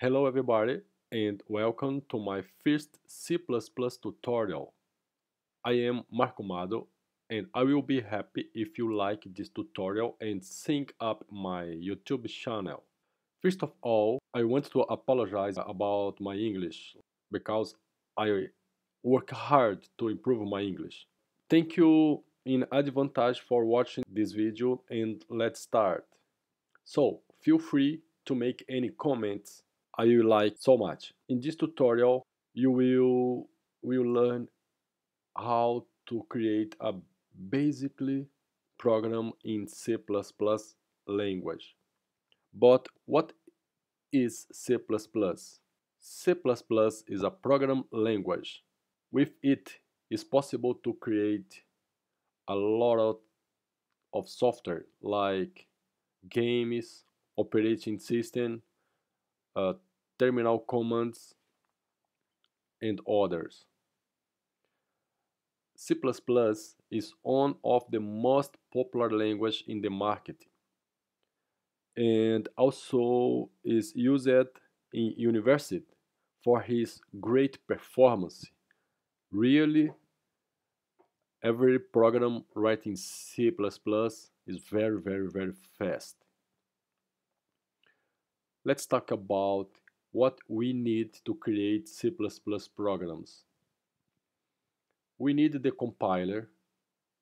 Hello everybody and welcome to my first C++ tutorial. I am Marco Mado and I will be happy if you like this tutorial and sync up my YouTube channel. First of all, I want to apologize about my English because I work hard to improve my English. Thank you in advance for watching this video and let's start. So feel free to make any comments I will like so much. In this tutorial, you will learn how to create a basically program in C++ language. But what is C++? C++ is a program language. With it, it's possible to create a lot of software like games, operating system, uh, terminal commands, and others. C++ is one of the most popular language in the market and also is used in university for his great performance. Really, every program writing C++ is very fast. Let's talk about what we need to create C++ programs. We need the compiler.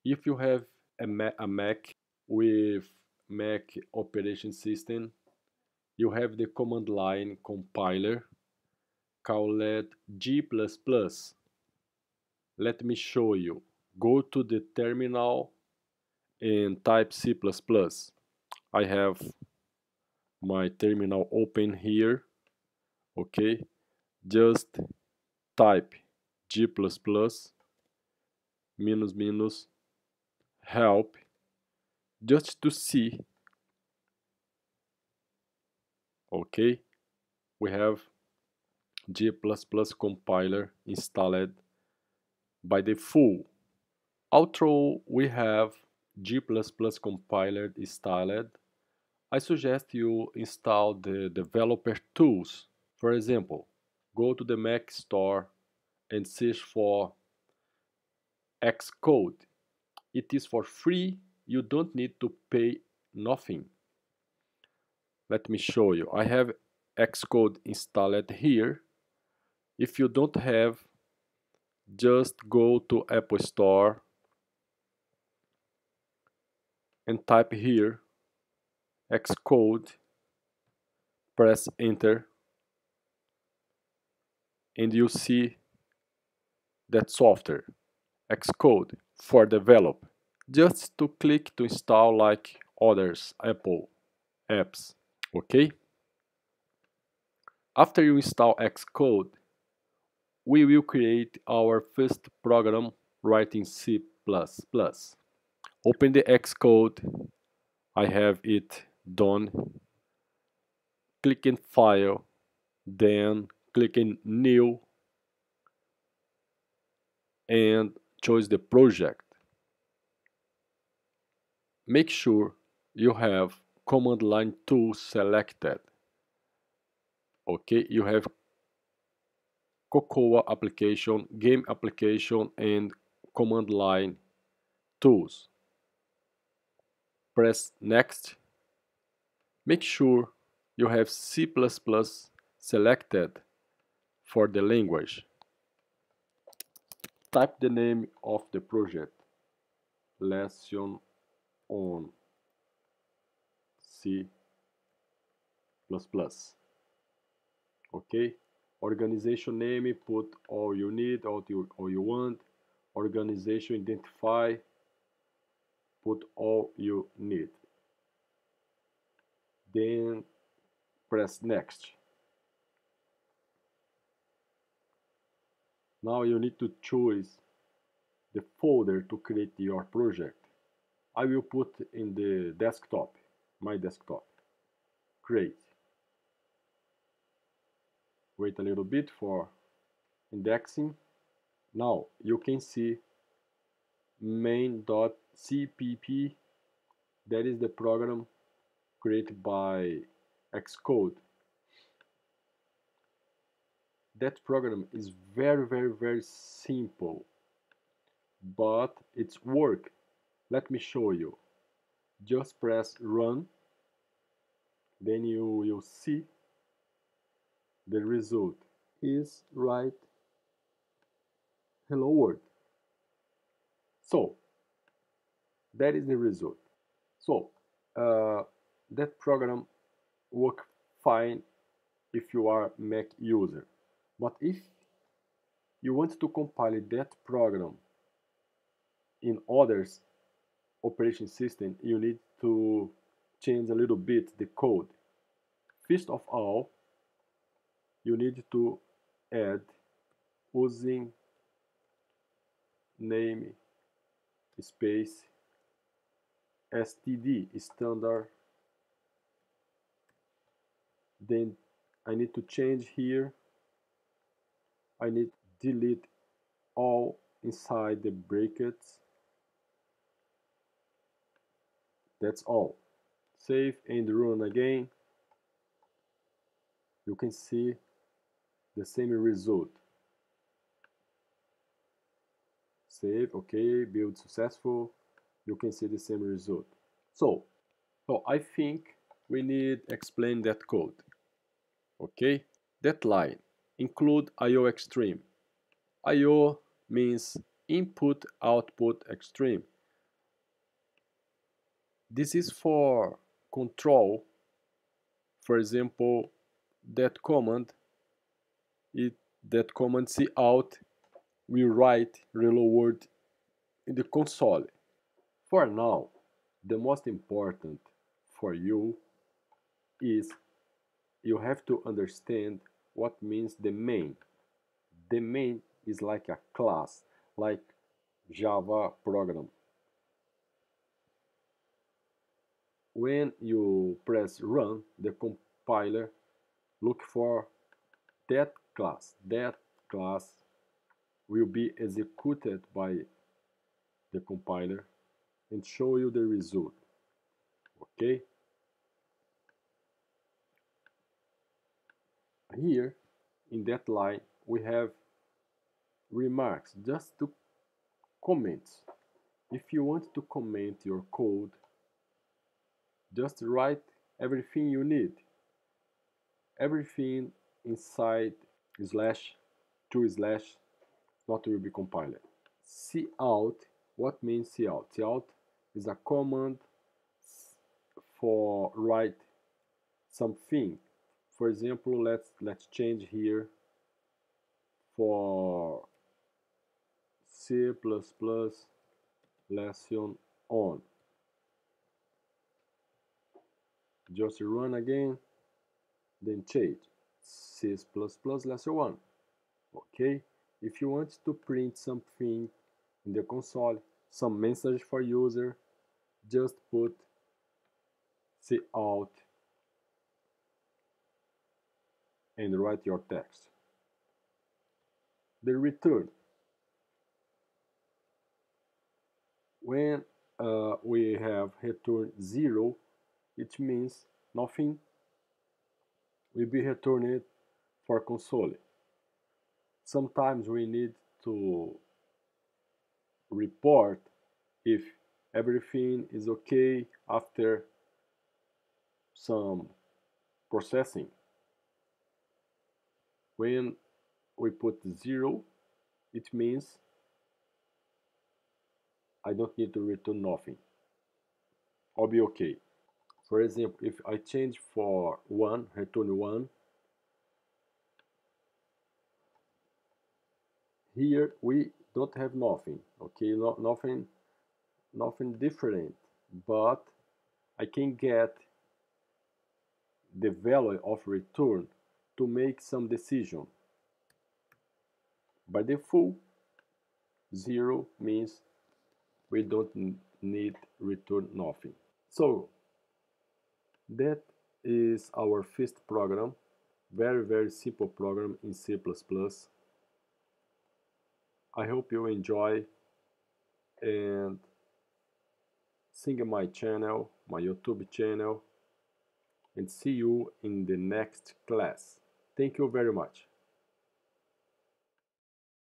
If you have a Mac with Mac operation system, you have the command line compiler called G++. Let me show you. Go to the terminal and type C++. I have my terminal open here. Okay, just type G++ minus minus help just to see. Okay, we have G++ compiler installed by default. Although we have G++ compiler installed, I suggest you install the developer tools. For example, go to the Mac store and search for Xcode. It is for free, you don't need to pay nothing. Let me show you. I have Xcode installed here. If you don't have, just go to Apple Store and type here Xcode, press enter, and you see that software, Xcode for develop. Just to click to install like others Apple apps. Okay? After you install Xcode, we will create our first program writing C++. Open the Xcode. I have it done. Click in File, then click in New and choose the project. Make sure you have command line tool selected. Okay, you have Cocoa application, game application, and command line tools. Press next. Make sure you have C++ selected for the language. Type the name of the project. Lesson on C++. Okay, organization name, put all you need, all you want. Organization identify, put all you need. Then press next. Now you need to choose the folder to create your project. I will put in the desktop, my desktop. Create. Wait a little bit for indexing. Now you can see main.cpp. That is the program created by Xcode. that program is very simple, but it's work. Let me show you. Just press run, then you will see the result is right hello world. So that is the result. So that program work fine if you are Mac user, but if you want to compile that program in others operation system, you need to change a little bit the code. First of all, you need to add using name space std standard. Then I need to change here. I need delete all inside the brackets. That's all. Save and run again. You can see the same result. Save, okay, build successful. You can see the same result. So I think we need explain that code. Okay, that line include IO extreme. IO means input output extreme. This is for control. For example, that command cout will write hello world in the console. For now, the most important for you is you have to understand what means the main. The main is like a class, like Java program. When you press run, the compiler look for that class. That class will be executed by the compiler and show you the result. Okay? Here in that line we have remarks just to comment. If you want to comment your code, just write everything you need. Everything inside slash two slash not will be compiled. Cout, what means cout? Cout is a command for write something. For example, let's change here for C++ lesson on. Just run again, then change C++ lesson 1. Okay, if you want to print something in the console, some message for user, just put cout and write your text. The return. When we have return 0, it means nothing will be returned for console. Sometimes we need to report if everything is okay after some processing. When we put 0, it means I don't need to return nothing. I'll be okay. For example, if I change for 1, return 1, here we don't have nothing, okay, nothing different, but I can get the value of return to make some decision. By default, 0 means we don't need return nothing. So that is our first program, very simple program in C++. I hope you enjoy and sing my channel, my YouTube channel, and see you in the next class. Thank you very much.